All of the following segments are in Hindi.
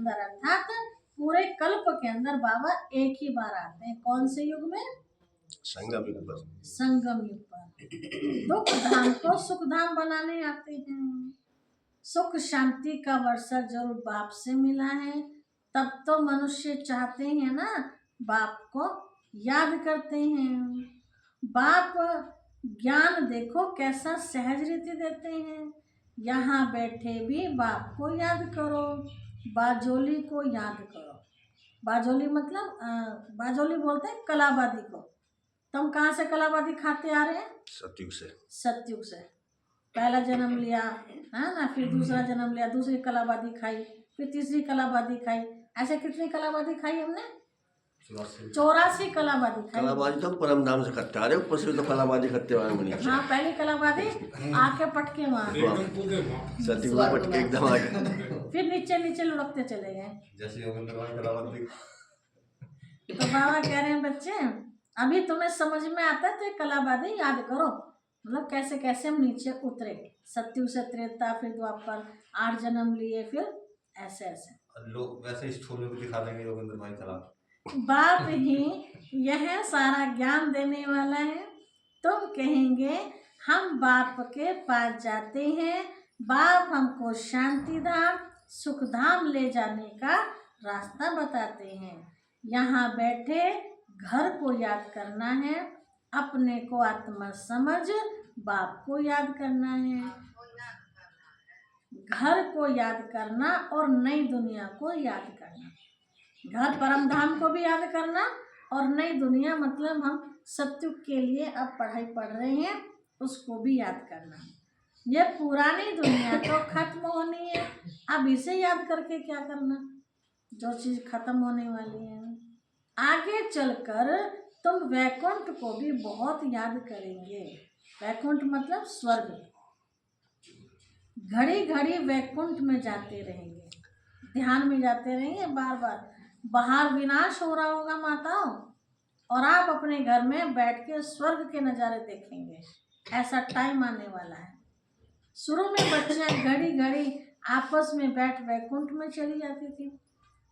अंदर, अर्थात पूरे कल्प के अंदर बाबा एक ही बार आते हैं। कौन से युग में? संगम युग पर। संगम युग पर दुख धाम को सुख धाम बनाने आते हैं। सुख शांति का वर्षा जरूर बाप से मिला है, तब तो मनुष्य चाहते हैं ना, बाप को याद करते हैं। बाप ज्ञान देखो कैसा सहज रीति देते हैं। यहाँ बैठे भी बाप को याद करो, बाजोली को याद करो। बाजोली मतलब बाजोली बोलते हैं कलाबादी को। तुम कहाँ से कलाबादी खाते आ रहे हैं? सतयुग से। सतयुग से। पहला जन्म लिया है ना, फिर दूसरा जन्म लिया, दूसरी कलाबादी खाई, फिर तीसरी कलाबादी खाई। ऐसे कितनी कलाबादी खाई हमने? 84 कलाबादी खाई। कलाबादी तो परम धाम से खत्ते आ रहे, ऊपर से तो कलाबादी खत्ते वाले बनी। हाँ, पहली कलाबादी आके पटके वहाँ सतयुग में पटके एकदम आगे, फिर नीचे नीचे लुढ़कते चले गए। जैसे कलाबादी। तो बाबा कह रहे हैं बच्चे, अभी तुम्हें समझ में आता है तो कलाबादी याद करो, मतलब कैसे कैसे हम नीचे उतरे। सतयुग से त्रेता, फिर द्वापर, 8 जन्म लिए, फिर ऐसे ऐसे लोग वैसे स्थूल में दिखा देंगे योगेंद्र भाई कला। बाप ही यह सारा ज्ञान देने वाला है। तुम कहेंगे हम बाप के पास जाते हैं, बाप हमको शांति धाम सुख धाम ले जाने का रास्ता बताते हैं। यहाँ बैठे घर को याद करना है, अपने को आत्मा समझ बाप को याद करना है। घर को याद करना और नई दुनिया को याद करना। घर परम धाम को भी याद करना और नई दुनिया मतलब हम सत्युग के लिए अब पढ़ाई पढ़ रहे हैं उसको भी याद करना। ये पुरानी दुनिया तो खत्म होनी है, अब इसे याद करके क्या करना, जो चीज़ खत्म होने वाली है। आगे चलकर तुम वैकुंठ को भी बहुत याद करेंगे। वैकुंठ मतलब स्वर्ग। घड़ी घड़ी वैकुंठ में जाते रहेंगे, ध्यान में जाते रहेंगे बार बार। बाहर विनाश हो रहा होगा माताओं, और आप अपने घर में बैठ के स्वर्ग के नज़ारे देखेंगे। ऐसा टाइम आने वाला है। शुरू में बच्चियाँ घड़ी घड़ी आपस में बैठ वैकुंठ में चली जाती थी,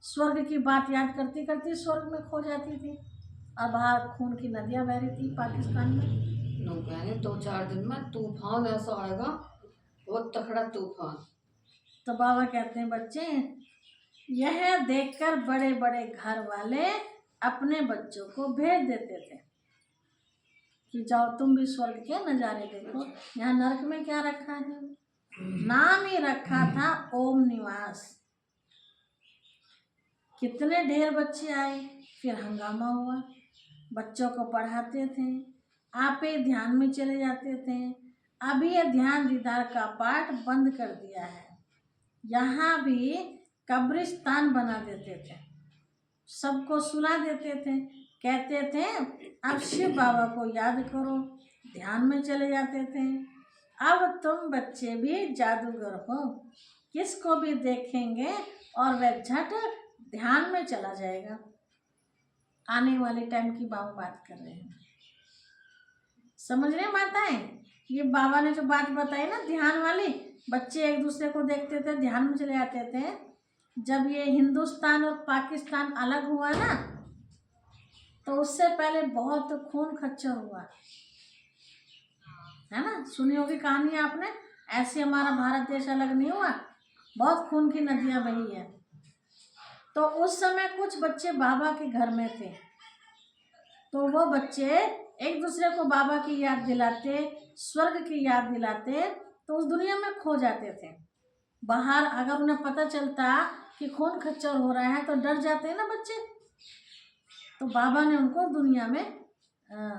स्वर्ग की बात याद करती करती स्वर्ग में खो जाती थी। अब बाहर खून की नदियाँ बह रही थी पाकिस्तान में। लोग कह रहे 2-4 दिन में तूफान ऐसा आएगा, बहुत तगड़ा तूफान। तो बाबा कहते हैं बच्चे, यह देखकर बड़े बड़े घर वाले अपने बच्चों को भेज देते थे कि जाओ तुम भी स्वर्ग के नज़ारे देखो। यहाँ नरक में क्या रखा है? नाम ही रखा था ओम निवास। कितने ढेर बच्चे आए, फिर हंगामा हुआ। बच्चों को पढ़ाते थे, आप ही ध्यान में चले जाते थे। अभी ये ध्यान दीदार का पाठ बंद कर दिया है। यहाँ भी कब्रिस्तान बना देते थे, सबको सुला देते थे, कहते थे अब शिव बाबा को याद करो, ध्यान में चले जाते थे। अब तुम बच्चे भी जादूगर हो, किसको भी देखेंगे और वह झट ध्यान में चला जाएगा। आने वाले टाइम की बाबा बात कर रहे हैं, समझ रहे माताएं? ये बाबा ने जो बात बताई ना ध्यान वाली, बच्चे एक दूसरे को देखते थे, ध्यान में चले जाते थे। जब ये हिंदुस्तान और पाकिस्तान अलग हुआ ना, तो उससे पहले बहुत खून खच्चर हुआ है ना। सुनी होगी कहानी आपने, ऐसे हमारा भारत देश अलग नहीं हुआ, बहुत खून की नदियां बही है। तो उस समय कुछ बच्चे बाबा के घर में थे, तो वो बच्चे एक दूसरे को बाबा की याद दिलाते, स्वर्ग की याद दिलाते, तो उस दुनिया में खो जाते थे। बाहर अगर उन्हें पता चलता कि खून खच्चर हो रहा है तो डर जाते हैं ना बच्चे, तो बाबा ने उनको दुनिया में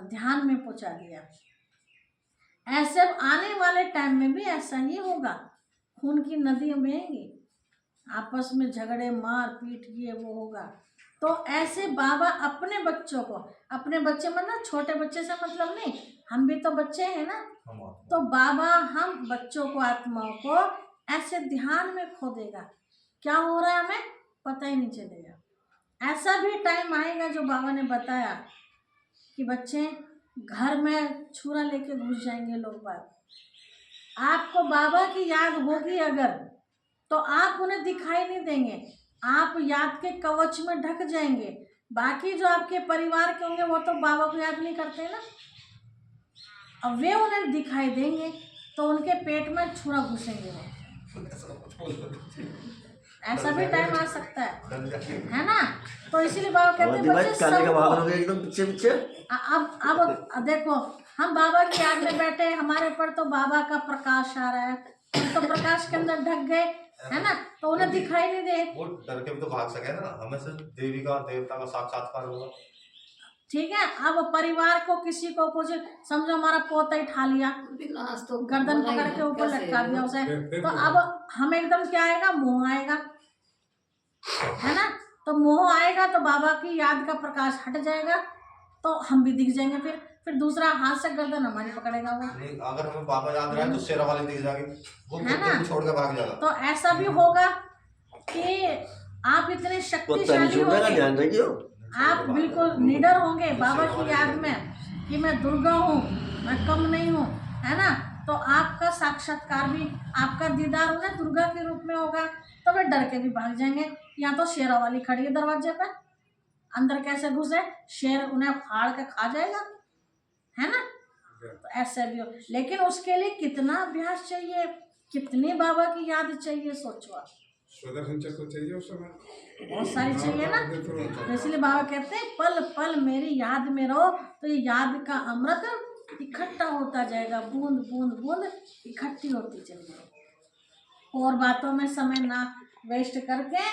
ध्यान में पहुंचा दिया। ऐसे आने वाले टाइम में भी ऐसा ही होगा, खून की नदी बहेंगी, आपस में झगड़े मार पीट ये वो होगा। तो ऐसे बाबा अपने बच्चों को, अपने बच्चे मतलब छोटे बच्चे से मतलब नहीं, हम भी तो बच्चे हैं ना, तो बाबा हम बच्चों को, आत्माओं को ऐसे ध्यान में खो देगा, क्या हो रहा है हमें पता ही नहीं चलेगा। ऐसा भी टाइम आएगा जो बाबा ने बताया कि बच्चे घर में छुरा लेके घुस जाएंगे लोग बाग। आपको बाबा की याद होगी अगर, तो आप उन्हें दिखाई नहीं देंगे, आप याद के कवच में ढक जाएंगे। बाकी जो आपके परिवार के होंगे वो तो बाबा को याद नहीं करते ना, अब वे उन्हें दिखाई देंगे तो उनके पेट में छुरा घुसेंगे वो। ऐसा भी टाइम आ सकता है ना। तो इसीलिए बाबा कहते हैं बच्चे काले का भाग सबको हो गया एकदम पीछे पीछे। अब देखो, हम बाबा की याद में बैठे, हमारे पर तो बाबा का प्रकाश आ रहा है, हम तो प्रकाश के अंदर ढक गए, है ना, तो उन्हें दिखाई नहीं दे। वो डर के भी तो भाग सके ना, हमें सिर्फ देवी का और देवता का साक्षात्कार होगा। ठीक है। अब परिवार को किसी को कुछ समझो, हमारा पोता ही ठा लिया, विनाश तो गर्दन होना ही पकड़ है, के ऊपर कैसे लटका दिया उसे, तो अब हम एकदम क्या आएगा, मोह आएगा, है ना। तो मोह आएगा तो बाबा की याद का प्रकाश हट जाएगा, तो हम भी दिख जाएंगे। फिर दूसरा हाथ से गर्दन हमारी पकड़ेगा वो। नहीं, अगर हमें बाबा याद रहे तो शेरा वाली दिख जाएगी, वो है ना? कुत्ते को छोड़ के भाग जाएगा। तो ऐसा भी होगा कि आप इतने कुत्ता नहीं शक्तिशाली छूटेगा, होंगे, ध्यान रखियो। आप बिल्कुल निडर होंगे बाबा की याद में कि मैं दुर्गा हूँ, मैं कम नहीं हूँ, है ना। तो आपका साक्षात्कार भी, आपका दीदार उन्हें दुर्गा के रूप में होगा, तो वे डर के भी भाग जाएंगे। यहाँ तो शेरा वाली खड़ी है दरवाजे पे, अंदर कैसे घुसे, शेर उन्हें फाड़ के खा जाएगा, है ना। तो ऐसे भी हो, लेकिन उसके लिए कितना अभ्यास चाहिए, कितनी बाबा की याद चाहिए, सोचो आप। सुदर्शन चक्र चाहिए उस समय, बहुत सारी चाहिए ना। तो इसलिए बाबा कहते हैं पल पल मेरी याद में रहो, तो ये याद का अमृत इकट्ठा होता जाएगा, बूंद बूंद बूंद इकट्ठी होती चली जाएगी। और बातों में समय ना वेस्ट करके